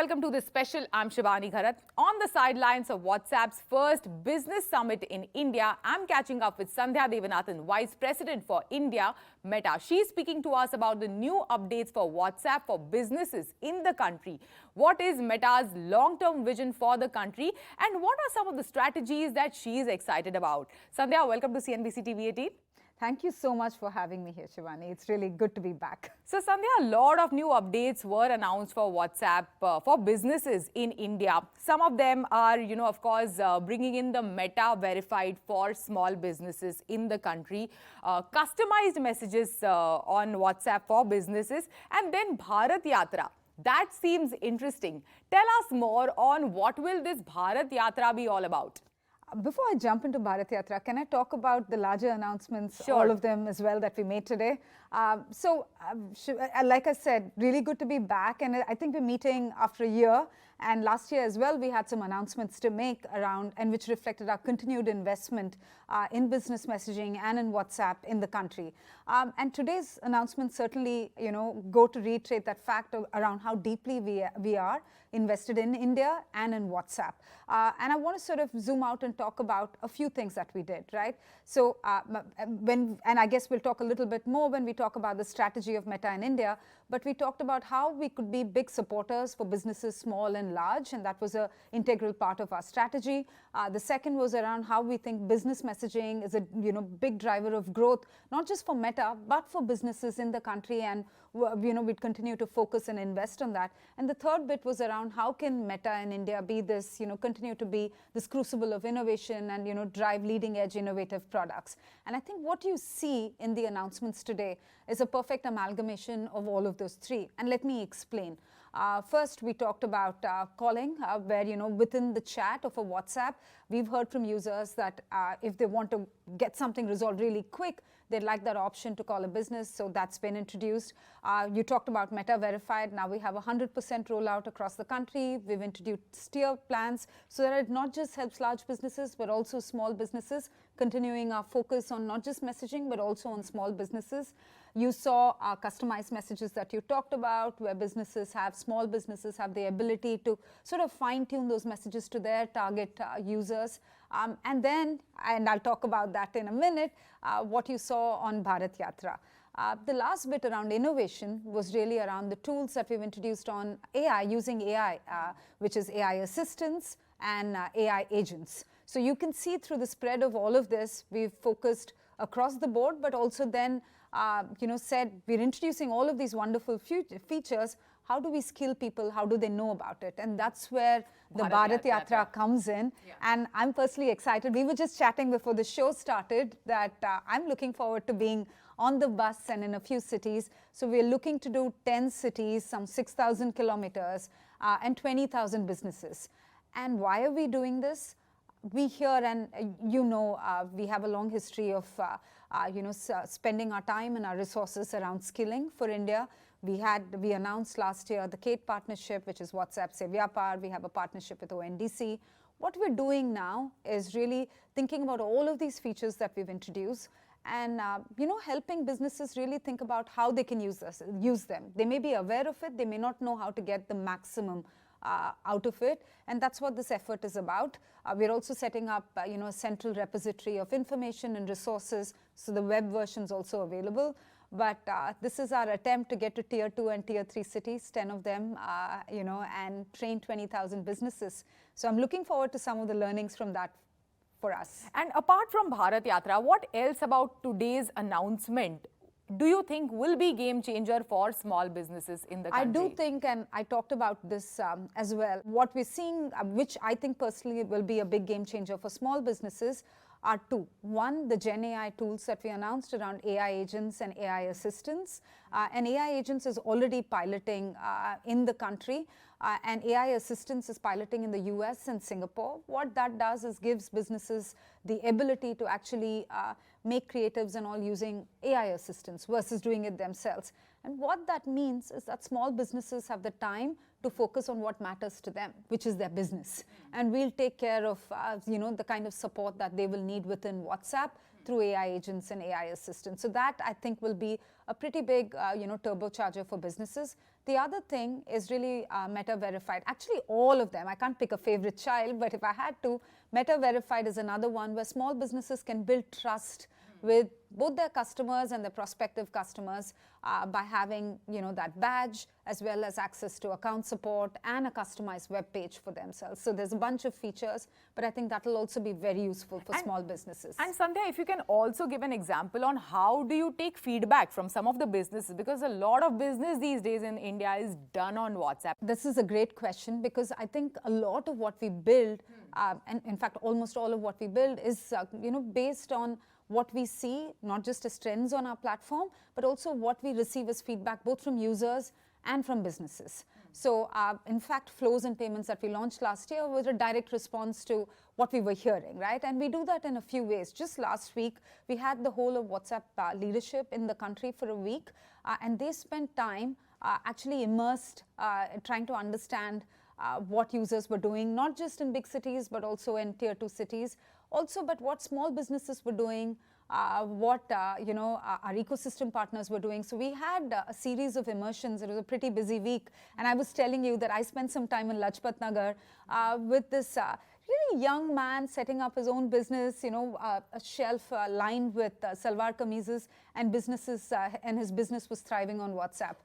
welcome to this special. I'm Shibani Gharat. On the sidelines of WhatsApp's first business summit in India, I'm catching up with Sandhya Devanathan, Vice President for India, Meta. She's speaking to us about the new updates for WhatsApp for businesses in the country. What is Meta's long-term vision for the country and what are some of the strategies that she's excited about? Sandhya, welcome to CNBC TV18. Thank you so much for having me here, Shivani. It's really good to be back. So, Sandhya, a lot of new updates were announced for WhatsApp for businesses in India. Some of them are, of course, bringing in the Meta verified for small businesses in the country, customized messages on WhatsApp for businesses, and then Bharat Yatra. That seems interesting. Tell us more on what will this Bharat Yatra be all about? Before I jump into Bharat Yatra, can I talk about the larger announcements, Sure. all of them as well, that we made today? Like I said, really good to be back. And I think we're meeting after a year. And last year as well, we had some announcements to make around, and which reflected our continued investment in business messaging and in WhatsApp in the country. And today's announcements certainly, go to reiterate that fact around how deeply we are invested in India and in WhatsApp. And I want to sort of zoom out and talk about a few things that we did, right? So, and I guess we'll talk a little bit more when we talk about the strategy of Meta in India, but we talked about how we could be big supporters for businesses small and large, and that was an integral part of our strategy. The second was around how we think business messaging is a big driver of growth, not just for Meta, but for businesses in the country, and we'd continue to focus and invest on that. And the third bit was around how can Meta in India be this, continue to be this crucible of innovation and, drive leading edge innovative products. And I think what you see in the announcements today is a perfect amalgamation of all of those three. And let me explain. First, we talked about calling, where, within the chat of a WhatsApp, we've heard from users that if they want to get something resolved really quick, they'd like that option to call a business. So that's been introduced. You talked about Meta Verified. Now we have 100% rollout across the country. We've introduced tier plans so that it not just helps large businesses, but also small businesses, continuing our focus on not just messaging, but also on small businesses. You saw our customized messages that you talked about, where small businesses have the ability to sort of fine-tune those messages to their target users. And I'll talk about that in a minute, what you saw on Bharat Yatra. The last bit around innovation was really around the tools that we've introduced on AI, using AI, which is AI assistants and AI agents. So you can see through the spread of all of this, we've focused across the board, but also then said we're introducing all of these wonderful features. How do we skill people? How do they know about it? And that's where the Bharat Yatra comes in. Yeah. And I'm personally excited. We were just chatting before the show started that I'm looking forward to being on the bus and in a few cities. So we're looking to do 10 cities, some 6,000 kilometers, and 20,000 businesses. And why are we doing this? We hear, and we have a long history of spending our time and our resources around skilling for India. We announced last year the Kate partnership, which is WhatsApp Se Vyapar. We have a partnership with ONDC. What we're doing now is really thinking about all of these features that we've introduced and, helping businesses really think about how they can use them. They may be aware of it. They may not know how to get the maximum out of it, and that's what this effort is about. We're also setting up, a central repository of information and resources, so the web version is also available. But this is our attempt to get to tier 2 and tier 3 cities, 10 of them, and train 20,000 businesses. So I'm looking forward to some of the learnings from that for us. And apart from Bharat Yatra, what else about today's announcement do you think will be game changer for small businesses in the country? I do think, and I talked about this as well, what we're seeing, which I think personally will be a big game changer for small businesses, are two. One, the Gen AI tools that we announced around AI agents and AI assistants. And AI agents is already piloting in the country, and AI assistants is piloting in the US and Singapore. What that does is gives businesses the ability to actually make creatives and all using AI assistants versus doing it themselves. And what that means is that small businesses have the time to focus on what matters to them, which is their business. And we'll take care of, the kind of support that they will need within WhatsApp through AI agents and AI assistants. So that, I think, will be a pretty big, turbocharger for businesses. The other thing is really Meta Verified. Actually, all of them. I can't pick a favorite child, but if I had to, Meta Verified is another one where small businesses can build trust with both their customers and their prospective customers by having, that badge, as well as access to account support and a customized web page for themselves. So there's a bunch of features, but I think that will also be very useful for small businesses. And Sandhya, if you can also give an example on how do you take feedback from some of the businesses, because a lot of business these days in India is done on WhatsApp. This is a great question, because I think a lot of what we build, and in fact almost all of what we build is based on what we see, not just as trends on our platform, but also what we receive as feedback, both from users and from businesses. So, in fact, flows and payments that we launched last year was a direct response to what we were hearing, right? And we do that in a few ways. Just last week, we had the whole of WhatsApp leadership in the country for a week, and they spent time actually immersed trying to understand what users were doing, not just in big cities, but also in tier 2 cities. Also, but what small businesses were doing, what our ecosystem partners were doing. So we had a series of immersions. It was a pretty busy week, and I was telling you that I spent some time in Lajpat Nagar with this really young man setting up his own business, a shelf lined with salwar kameezes and businesses, and his business was thriving on WhatsApp.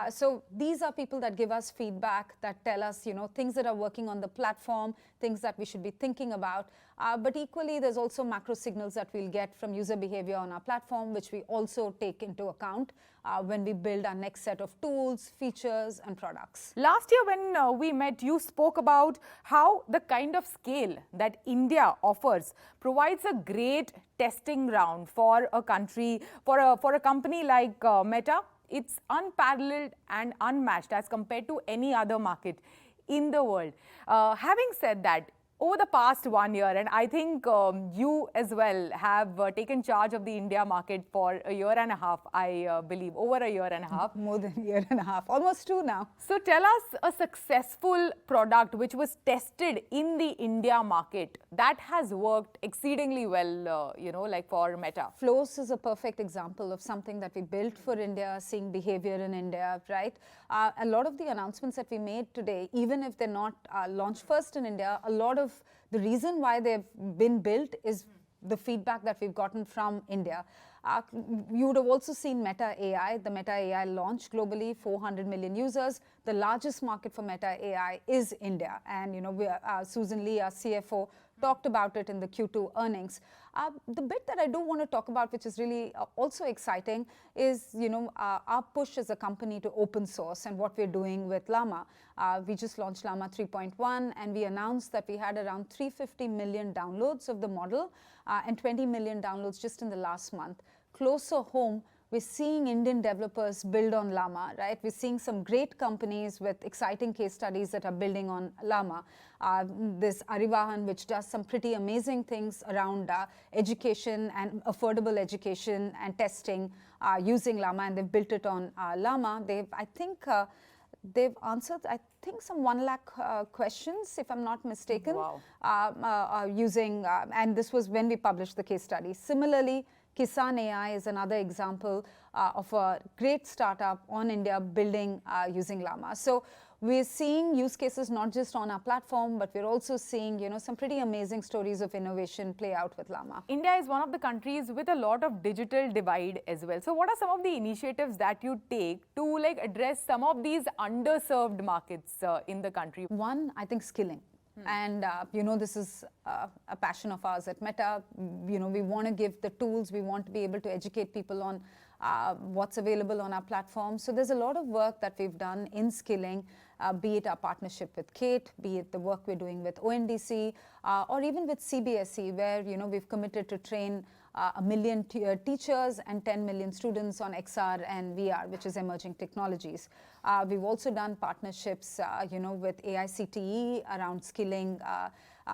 So these are people that give us feedback, that tell us, things that are working on the platform, things that we should be thinking about. But equally, there's also macro signals that we'll get from user behavior on our platform, which we also take into account when we build our next set of tools, features, and products. Last year when we met, you spoke about how the kind of scale that India offers provides a great testing ground for a country, for a company like Meta. It's unparalleled and unmatched as compared to any other market in the world. Having said that, over the past 1 year, and I think you as well have taken charge of the India market for a year and a half, I believe, over a year and a half. More than a year and a half, almost 2 now. So tell us a successful product which was tested in the India market that has worked exceedingly well, like for Meta. Flows is a perfect example of something that we built for India, seeing behavior in India, right? A lot of the announcements that we made today, even if they're not launched first in India, a lot of the reason why they've been built is the feedback that we've gotten from India. You would have also seen Meta AI. The Meta AI launched globally, 400 million users. The largest market for Meta AI is India. And, Susan Lee, our CFO, talked about it in the Q2 earnings. The bit that I do want to talk about, which is really also exciting, is our push as a company to open source and what we're doing with Llama. We just launched Llama 3.1, and we announced that we had around 350 million downloads of the model and 20 million downloads just in the last month. Closer home, we're seeing Indian developers build on Llama, right? We're seeing some great companies with exciting case studies that are building on Llama. This Arivahan, which does some pretty amazing things around education and affordable education and testing using Llama, and they've built it on Llama. They've answered, I think, some 1 lakh questions, if I'm not mistaken. Wow. Using, and this was when we published the case study. Similarly, Kisan AI is another example of a great startup on India building using Llama. So we're seeing use cases not just on our platform, but we're also seeing, some pretty amazing stories of innovation play out with Llama. India is one of the countries with a lot of digital divide as well. So what are some of the initiatives that you take to address some of these underserved markets in the country? One, I think skilling. And, this is a passion of ours at Meta. We want to give the tools. We want to be able to educate people on what's available on our platform. So there's a lot of work that we've done in skilling, be it our partnership with Kate, be it the work we're doing with ONDC, or even with CBSE, where, we've committed to train 1 million teachers and 10 million students on XR and VR, which is emerging technologies. We've also done partnerships, with AICTE around skilling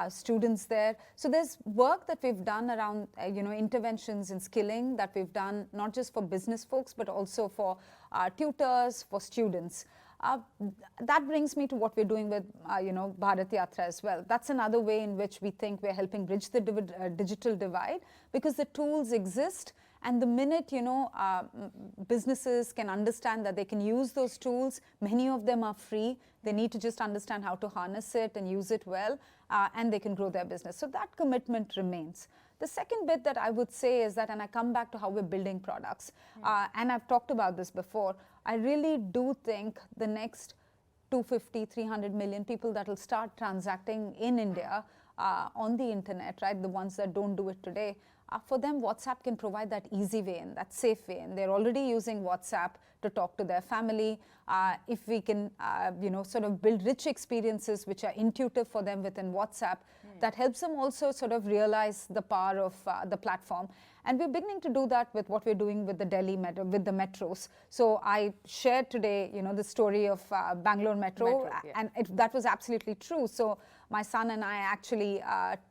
students there. So there's work that we've done around, interventions in skilling that we've done not just for business folks, but also for tutors, for students. That brings me to what we're doing with, Bharat Yatra as well. That's another way in which we think we're helping bridge the digital divide, because the tools exist. And the minute, businesses can understand that they can use those tools, many of them are free. They need to just understand how to harness it and use it well, and they can grow their business. So that commitment remains. The second bit that I would say is that, and I come back to how we're building products, and I've talked about this before, I really do think the next 250, 300 million people that will start transacting in India on the internet, right, the ones that don't do it today, for them, WhatsApp can provide that easy way in, that safe way in. They're already using WhatsApp to talk to their family. If we can, sort of build rich experiences which are intuitive for them within WhatsApp, that helps them also sort of realize the power of the platform. And we're beginning to do that with what we're doing with the Delhi Metro, with the metros. So I shared today, the story of Bangalore Metro, and that was absolutely true. So my son and I actually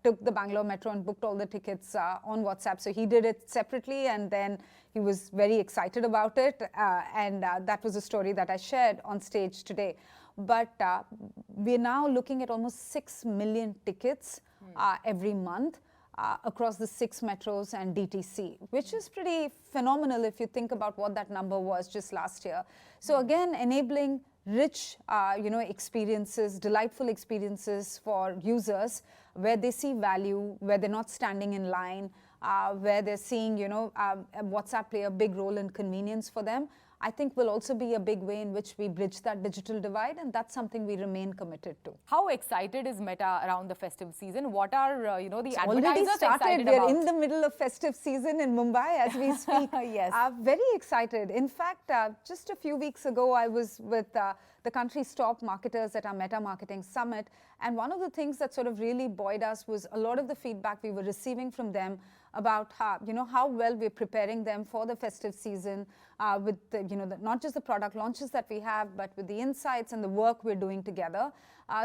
took the Bangalore Metro and booked all the tickets on WhatsApp. So he did it separately, and then he was very excited about it. And that was a story that I shared on stage today. But we're now looking at almost 6 million tickets every month across the 6 metros and DTC, which is pretty phenomenal if you think about what that number was just last year. So again, enabling rich, experiences, delightful experiences for users where they see value, where they're not standing in line, where they're seeing, WhatsApp play a big role in convenience for them, I think will also be a big way in which we bridge that digital divide, and that's something we remain committed to. How excited is Meta around the festive season? What are, the advertisers already started. excited We're about? in the middle of festive season in Mumbai as we speak. Yes. Very excited. In fact, just a few weeks ago, I was with the country's top marketers at our Meta Marketing Summit. And one of the things that sort of really buoyed us was a lot of the feedback we were receiving from them about how well we're preparing them for the festive season with not just the product launches that we have, but with the insights and the work we're doing together.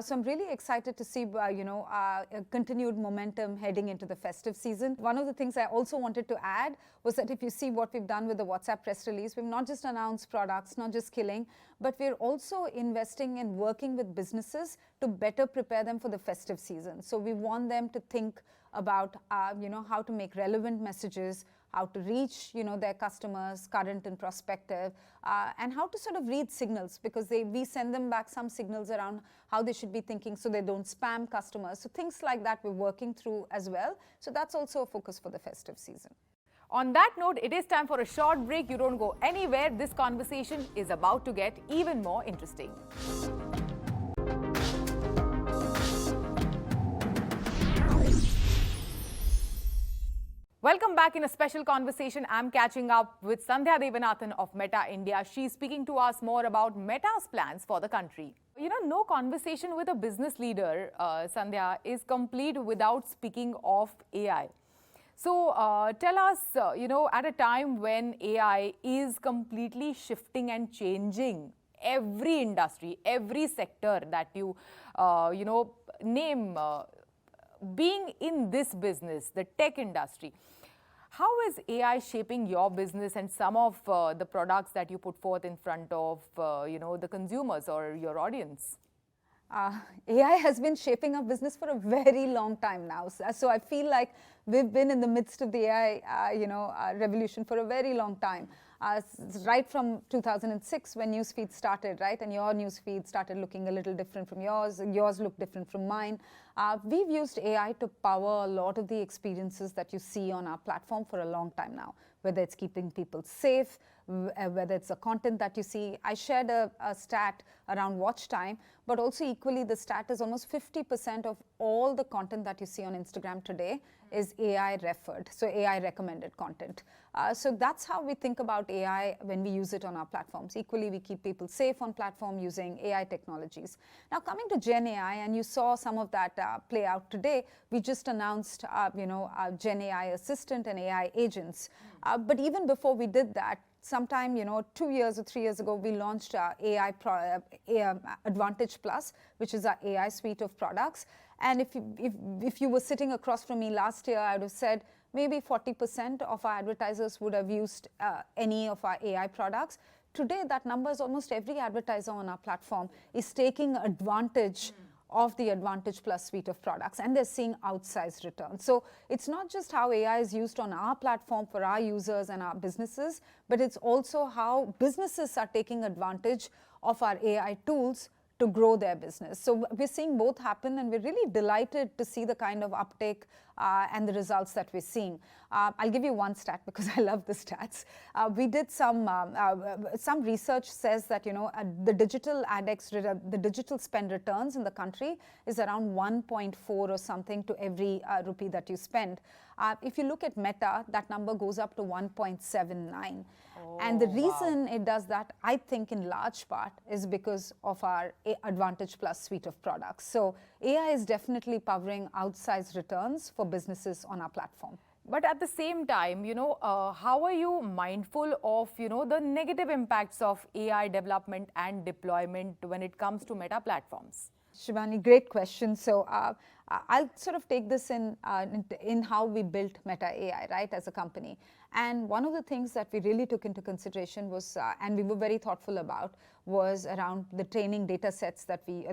So I'm really excited to see a continued momentum heading into the festive season. One of the things I also wanted to add was that if you see what we've done with the WhatsApp press release, we've not just announced products, not just killing, but we're also investing in working with businesses to better prepare them for the festive season. So we want them to think about how to make relevant messages, how to reach their customers, current and prospective, and how to sort of read signals, because we send them back some signals around how they should be thinking so they don't spam customers. So things like that we're working through as well. So that's also a focus for the festive season. On that note, it is time for a short break. You don't go anywhere. This conversation is about to get even more interesting. Welcome back. In a special conversation, I'm catching up with Sandhya Devanathan of Meta India. She's speaking to us more about Meta's plans for the country. No conversation with a business leader, Sandhya, is complete without speaking of AI. So tell us, at a time when AI is completely shifting and changing every industry, every sector that you, name, being in this business, the tech industry, how is AI shaping your business and some of the products that you put forth in front of, the consumers or your audience? AI has been shaping our business for a very long time now. So I feel like we've been in the midst of the AI, revolution for a very long time. Right from 2006 when newsfeed started, right? And your newsfeed started looking a little different from yours. Yours looked different from mine. We've used AI to power a lot of the experiences that you see on our platform for a long time now, whether it's keeping people safe, whether it's the content that you see. I shared a stat around watch time, but also equally the stat is almost 50% of all the content that you see on Instagram today is AI referred, so AI recommended content. So that's how we think about AI when we use it on our platforms. Equally, we keep people safe on platform using AI technologies. Now coming to Gen AI, and you saw some of that play out today, we just announced Gen AI Assistant and AI agents. But even before we did that, sometime 2 years or 3 years ago, we launched AI Advantage Plus, which is our AI suite of products. And if you were sitting across from me last year, I would have said maybe 40% of our advertisers would have used any of our AI products. Today, that number is almost every advertiser on our platform is taking advantage of the Advantage Plus suite of products, and they're seeing outsized returns. So it's not just how AI is used on our platform for our users and our businesses, but it's also how businesses are taking advantage of our AI tools to grow their business. So we're seeing both happen, and we're really delighted to see the kind of uptake and the results that we're seeing. I'll give you one stat because I love the stats. We did some research says that, the digital the digital spend returns in the country is around 1.4 or something to every rupee that you spend. If you look at Meta, that number goes up to 1.79. And the reason it does that, I think in large part, is because of our Advantage Plus suite of products. So AI is definitely powering outsized returns for businesses on our platform. But at the same time, how are you mindful of, the negative impacts of AI development and deployment when it comes to Meta platforms? Shibani, great question. So I'll sort of take this in how we built Meta AI, right, as a company. And one of the things that we really took into consideration was, and we were very thoughtful about, was around the training data sets that we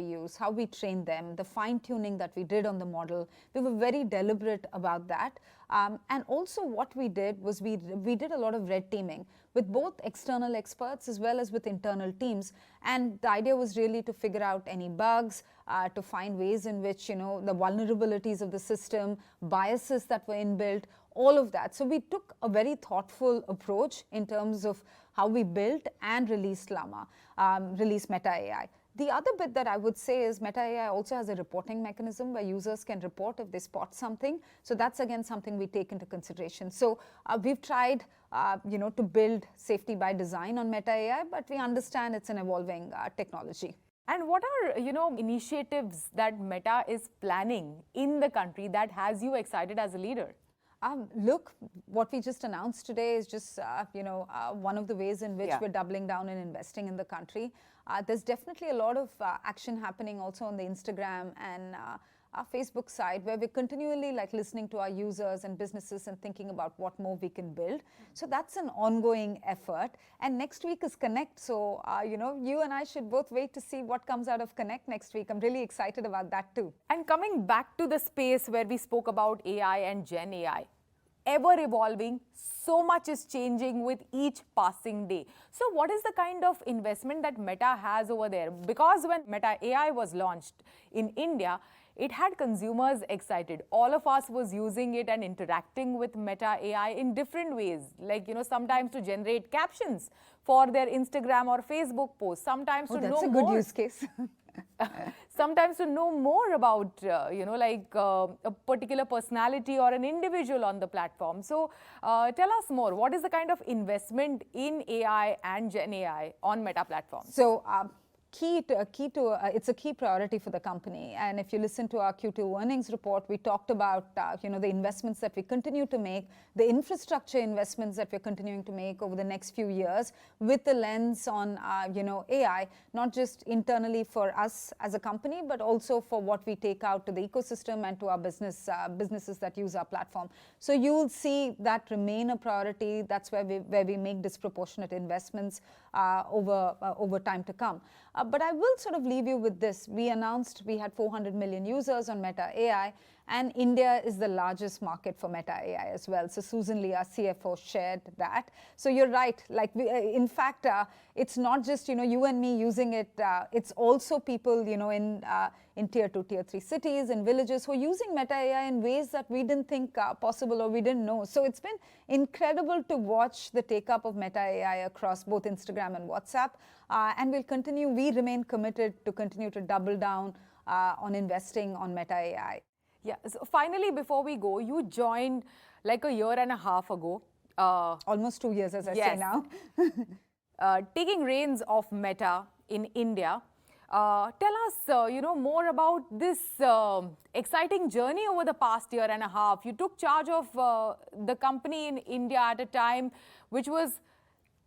use, how we train them, the fine tuning that we did on the model. We were very deliberate about that. And also what we did was we did a lot of red teaming with both external experts as well as with internal teams. And the idea was really to figure out any bugs, to find ways in which, the vulnerabilities of the system, biases that were inbuilt, all of that. So we took a very thoughtful approach in terms of how we built and released Meta AI. The other bit that I would say is Meta AI also has a reporting mechanism where users can report if they spot something. So that's again something we take into consideration. So we've tried, to build safety by design on Meta AI, but we understand it's an evolving technology. And what are, initiatives that Meta is planning in the country that has you excited as a leader? Look, what we just announced today is just, one of the ways in which we're doubling down and investing in the country. There's definitely a lot of action happening also on the Instagram and our Facebook side, where we're continually listening to our users and businesses and thinking about what more we can build. So that's an ongoing effort. And next week is Connect. So, you and I should both wait to see what comes out of Connect next week. I'm really excited about that too. And coming back to the space where we spoke about AI and Gen AI, ever evolving, so much is changing with each passing day. So what is the kind of investment that Meta has over there? Because when Meta AI was launched in India, it had consumers excited. All of us was using it and interacting with Meta AI in different ways. Like, sometimes to generate captions for their Instagram or Facebook posts, sometimes to know more. That's a good use case. Sometimes to know more about, a particular personality or an individual on the platform. So tell us more. What is the kind of investment in AI and Gen AI on Meta platforms? So it's a key priority for the company. And if you listen to our Q2 earnings report, we talked about the investments that we continue to make, the infrastructure investments that we're continuing to make over the next few years, with the lens on AI, not just internally for us as a company, but also for what we take out to the ecosystem and to our businesses that use our platform. So you'll see that remain a priority. That's where we make disproportionate investments over time to come. But I will sort of leave you with this. We announced we had 400 million users on Meta AI, and India is the largest market for Meta AI as well. So Susan Lee, our CFO, shared that. So you're right. In fact, it's not just you and me using it. It's also people in tier 2, tier 3 cities and villages who are using Meta AI in ways that we didn't think possible or we didn't know. So it's been incredible to watch the take-up of Meta AI across both Instagram and WhatsApp. And we remain committed to continue to double down on investing on Meta AI. Yeah. So finally, before we go, you joined like a year and a half ago. Almost 2 years, as I say now. Taking reins of Meta in India. Tell us, more about this exciting journey over the past year and a half. You took charge of the company in India at a time which was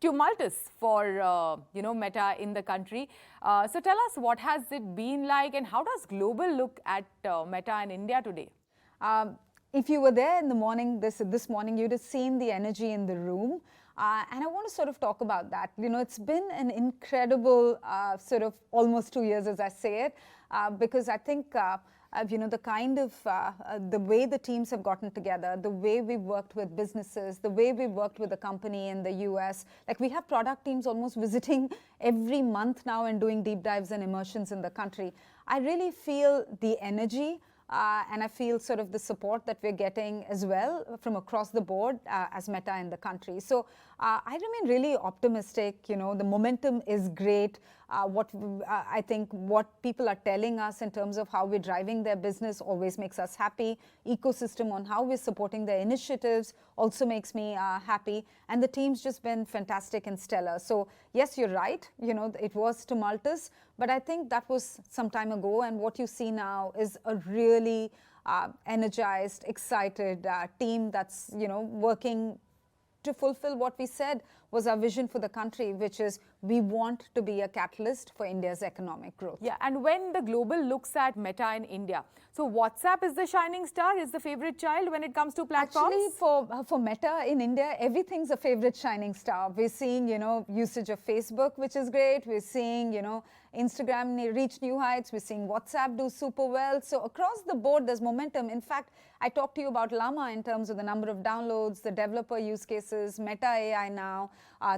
tumultuous for, Meta in the country. So tell us, what has it been like, and how does global look at Meta in India today? If you were there in the morning, this morning, you'd have seen the energy in the room. And I want to sort of talk about that. You know, it's been an incredible sort of almost 2 years, as I say it, because I think you know, the kind of the way the teams have gotten together, the way we've worked with businesses, the way we've worked with the company in the US. Like, we have product teams almost visiting every month now and doing deep dives and immersions in the country. I really feel the energy and I feel sort of the support that we're getting as well from across the board as Meta in the country. So I remain really optimistic. You know, the momentum is great. I think what people are telling us in terms of how we're driving their business always makes us happy. Ecosystem on how we're supporting their initiatives also makes me happy. And the team's just been fantastic and stellar. So yes, you're right. You know, it was tumultuous, but I think that was some time ago. And what you see now is a really energized, excited team that's, you know, working to fulfill what we said was our vision for the country, which is we want to be a catalyst for India's economic growth. Yeah, and when the global looks at Meta in India, so WhatsApp is the shining star, is the favorite child when it comes to platforms? Actually, for Meta in India, everything's a favorite shining star. We're seeing, you know, usage of Facebook, which is great. We're seeing, you know, Instagram reach new heights. We're seeing WhatsApp do super well. So across the board, there's momentum. In fact, I talked to you about Llama in terms of the number of downloads, the developer use cases, Meta AI now,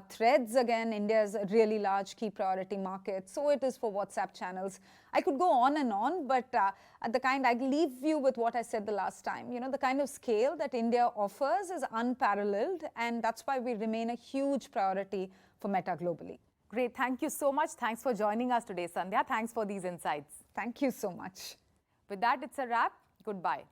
Threads again, India's a really large key priority market. So it is for WhatsApp channels. I could go on, but the kind I leave you with what I said the last time. You know, the kind of scale that India offers is unparalleled, and that's why we remain a huge priority for Meta globally. Great. Thank you so much. Thanks for joining us today, Sandhya. Thanks for these insights. Thank you so much. With that, it's a wrap. Goodbye.